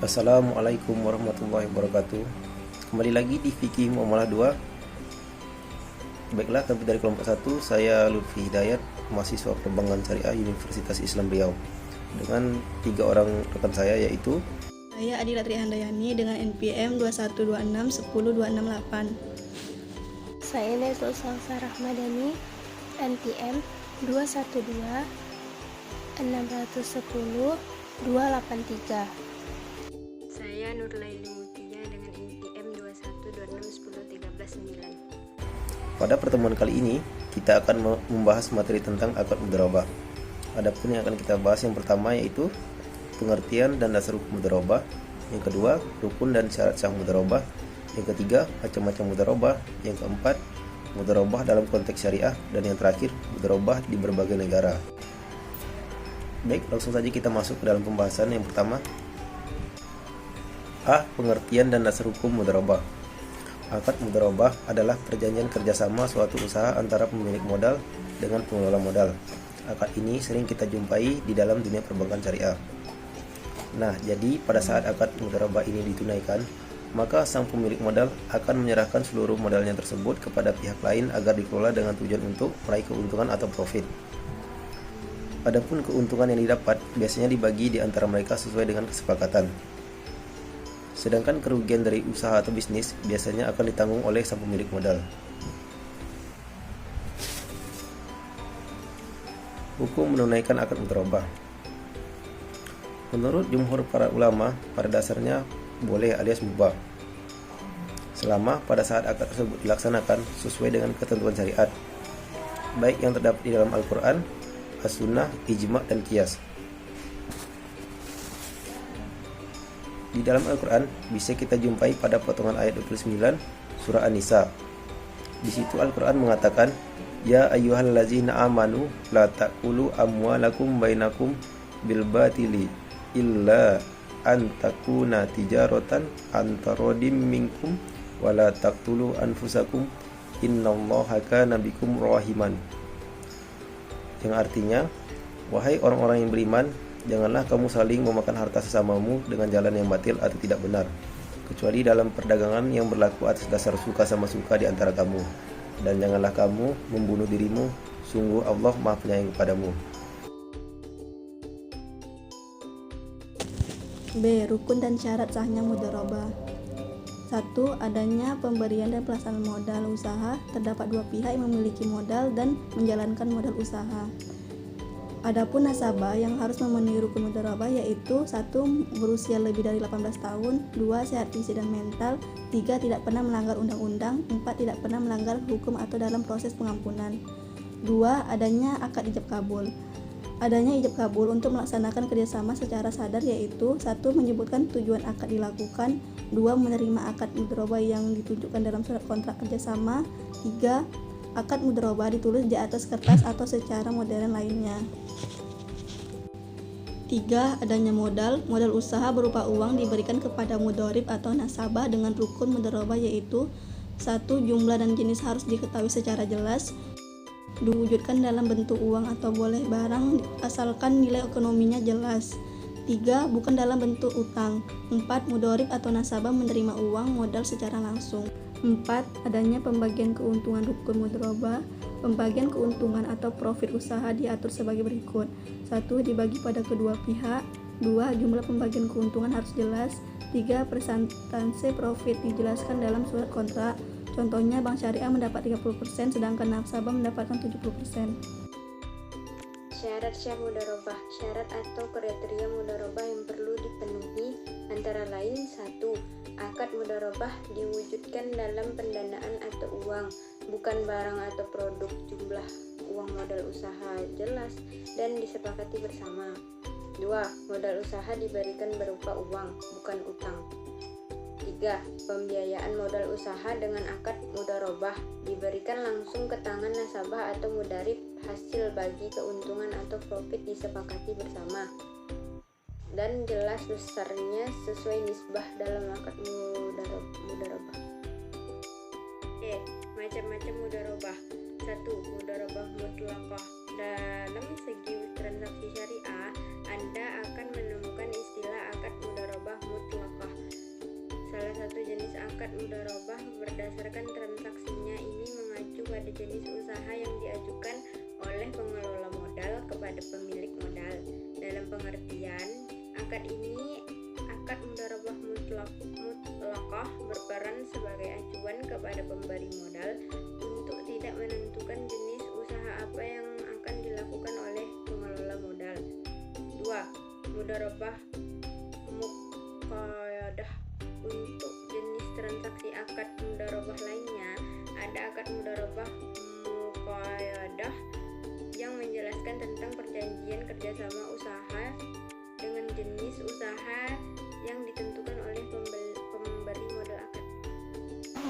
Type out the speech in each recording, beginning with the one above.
Assalamualaikum warahmatullahi wabarakatuh. Kembali lagi di Fikih Muamalah 2. Baiklah, kami dari kelompok 1. Saya Lutfi Hidayat, mahasiswa Perbankan Syariah Universitas Islam Riau, dengan 3 orang rekan saya, yaitu saya Adila Trihandayani dengan NPM 212610268. Saya Netul Salsa Rahmadani, NPM 212610283. Saya Nurlaili Mutia dengan NPM 212610139. pada pertemuan kali ini kita akan membahas materi tentang akad mudharabah. Adapun yang akan kita bahas yang pertama yaitu pengertian dan dasar hukum mudharabah, yang kedua rukun dan syarat sah mudharabah, yang ketiga macam-macam mudharabah, yang keempat mudharabah dalam konteks syariah, dan yang terakhir mudharabah di berbagai negara. Baik, langsung saja kita masuk ke dalam pembahasan yang pertama. A. Pengertian dan dasar hukum mudharabah. Akad mudharabah adalah perjanjian kerjasama suatu usaha antara pemilik modal dengan pengelola modal. Akad ini sering kita jumpai di dalam dunia perbankan syariah. Nah, jadi pada saat akad mudharabah ini ditunaikan, maka sang pemilik modal akan menyerahkan seluruh modalnya tersebut kepada pihak lain agar dikelola dengan tujuan untuk meraih keuntungan atau profit. Adapun keuntungan yang didapat biasanya dibagi di antara mereka sesuai dengan kesepakatan. Sedangkan kerugian dari usaha atau bisnis biasanya akan ditanggung oleh sang pemilik modal. Hukum menunaikan akad mudharabah. Menurut jumhur para ulama, pada dasarnya boleh alias mubah, selama pada saat akad tersebut dilaksanakan sesuai dengan ketentuan syariat, baik yang terdapat di dalam Al-Quran, As-Sunnah, Ijma' dan Qiyas. Di dalam Al-Quran bisa kita jumpai pada potongan ayat 29 surah An-Nisa. Di situ Al-Quran mengatakan, "Ya ayyuhallazina amanu la ta'kulu amwalakum bainakum bil batili illa an takuna tijaratan antarodim minkum wala taqtulu anfusakum innallaha kana bikum rahiman." Yang artinya, wahai orang-orang yang beriman, janganlah kamu saling memakan harta sesamamu dengan jalan yang batil atau tidak benar, kecuali dalam perdagangan yang berlaku atas dasar suka sama suka di antara kamu, dan janganlah kamu membunuh dirimu, sungguh Allah Maha Penyayang kepadamu. B. Rukun dan syarat sahnya mudharabah. 1. Adanya pemberian dan pelaksanaan modal usaha. Terdapat 2 pihak yang memiliki modal dan menjalankan modal usaha. Adapun nasabah yang harus memenuhi rukun mudharabah yaitu 1. Berusia lebih dari 18 tahun, 2. Sehat fisik dan mental, 3. Tidak pernah melanggar undang-undang, 4. Tidak pernah melanggar hukum atau dalam proses pengampunan. 2. Adanya akad ijab kabul. Adanya ijab kabul untuk melaksanakan kerjasama secara sadar yaitu 1. Menyebutkan tujuan akad dilakukan, 2. Menerima akad mudharabah yang ditunjukkan dalam surat kontrak kerjasama, 3. Akad mudharabah ditulis di atas kertas atau secara modern lainnya. 3. Adanya modal usaha berupa uang diberikan kepada mudharib atau nasabah dengan rukun mudharabah yaitu 1. Jumlah dan jenis harus diketahui secara jelas, diwujudkan dalam bentuk uang atau boleh barang asalkan nilai ekonominya jelas. 3. Bukan dalam bentuk utang. 4. Mudharib atau nasabah menerima uang modal secara langsung. 4. Adanya pembagian keuntungan rukun mudharabah. Pembagian keuntungan atau profit usaha diatur sebagai berikut. 1. Dibagi pada kedua pihak. 2. Jumlah pembagian keuntungan harus jelas. 3. Persentase profit dijelaskan dalam surat kontrak. Contohnya, bank syariah mendapat 30%, sedangkan nasabah mendapatkan 70%. Syarat syah mudharabah. Syarat atau kriteria mudharabah yang perlu dipenuhi antara lain 1. Akad mudharabah diwujudkan dalam pendanaan atau uang, bukan barang atau produk. Jumlah uang modal usaha jelas dan disepakati bersama. 2. Modal usaha diberikan berupa uang, bukan utang. 3. Pembiayaan modal usaha dengan akad mudharabah diberikan langsung ke tangan nasabah atau mudharib, hasil bagi keuntungan atau profit disepakati bersama dan jelas besarnya sesuai nisbah dalam akad mudharabah. Macam-macam mudharabah. 1. Mudharabah mutlaqah. Dalam segi transaksi syariah, Anda akan menemukan istilah akad mudharabah mutlaqah akad mudharabah berdasarkan transaksinya ini mengacu pada jenis usaha yang diajukan oleh pengelola modal kepada pemilik modal. Dalam pengertian, akad mudharabah mutlaqah berperan sebagai acuan kepada pemberi modal untuk tidak menentukan jenis usaha apa yang akan dilakukan oleh pengelola modal. 2. Mudharabah muqayyadah. Untuk jenis transaksi akad mudharabah lainnya, ada akad mudharabah muqayyadah yang menjelaskan tentang perjanjian kerjasama usaha dengan jenis usaha yang ditentukan oleh pemberi modal akad.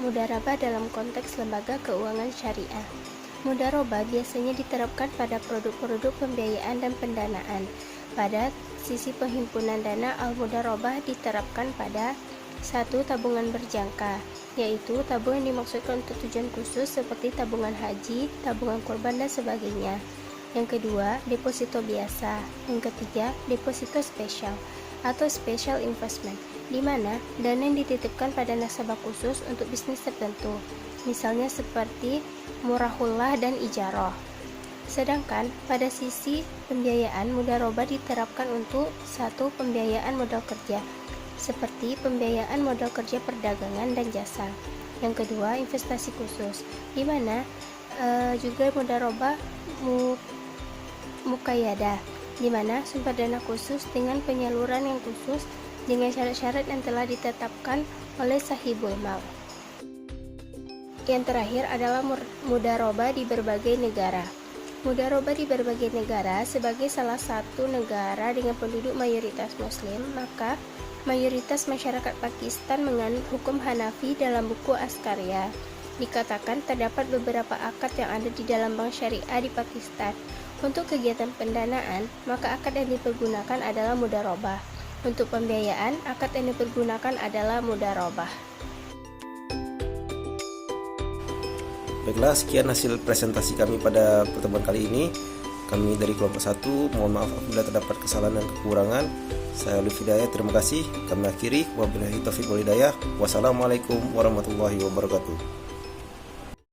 Mudharabah dalam konteks lembaga keuangan syariah. Mudharabah biasanya diterapkan pada produk-produk pembiayaan dan pendanaan. Pada sisi penghimpunan dana, al-mudharabah diterapkan pada 1. Tabungan berjangka, yaitu tabungan yang dimaksudkan untuk tujuan khusus seperti tabungan haji, tabungan kurban, dan sebagainya. Yang kedua, deposito biasa. Yang ketiga, deposito spesial atau special investment, di mana dana yang dititipkan pada nasabah khusus untuk bisnis tertentu, misalnya seperti murahullah dan ijarah. Sedangkan pada sisi pembiayaan, mudharabah diterapkan untuk 1. Pembiayaan modal kerja, seperti pembiayaan modal kerja perdagangan dan jasa. Yang kedua, investasi khusus, di mana juga mudharabah muqayyadah, di mana sumber dana khusus dengan penyaluran yang khusus dengan syarat-syarat yang telah ditetapkan oleh sahibul mal. Yang terakhir adalah mudharabah di berbagai negara. Mudharabah di berbagai negara sebagai salah satu negara dengan penduduk mayoritas muslim, maka mayoritas masyarakat Pakistan menganut hukum Hanafi. Dalam buku Askarya dikatakan terdapat beberapa akad yang ada di dalam bank syariah di Pakistan. Untuk kegiatan pendanaan, maka akad yang dipergunakan adalah mudharabah. Untuk pembiayaan, akad yang dipergunakan adalah mudharabah. Baiklah, sekian hasil presentasi kami pada pertemuan kali ini. Kami dari kelompok 1, mohon maaf apabila terdapat kesalahan dan kekurangan. Saya Lutfi Hidayat, terima kasih. Kami akhiri, wabillahi taufiq wal hidayah. Wassalamualaikum warahmatullahi wabarakatuh.